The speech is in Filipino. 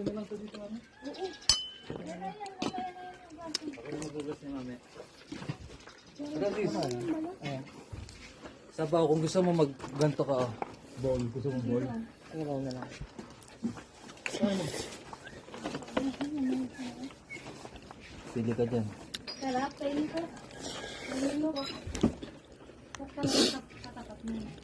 na lang ito dito, mami. Oo. Ako na magugas ni mami. Gratis. Ayan. Sabaw, kung gusto mo magganto ka, oh. Bowl. Gusto mo bowl? Ayaw na lang. Pili ka dyan. Sarap, kainin ko. Kainin mo ko. Katapat mo.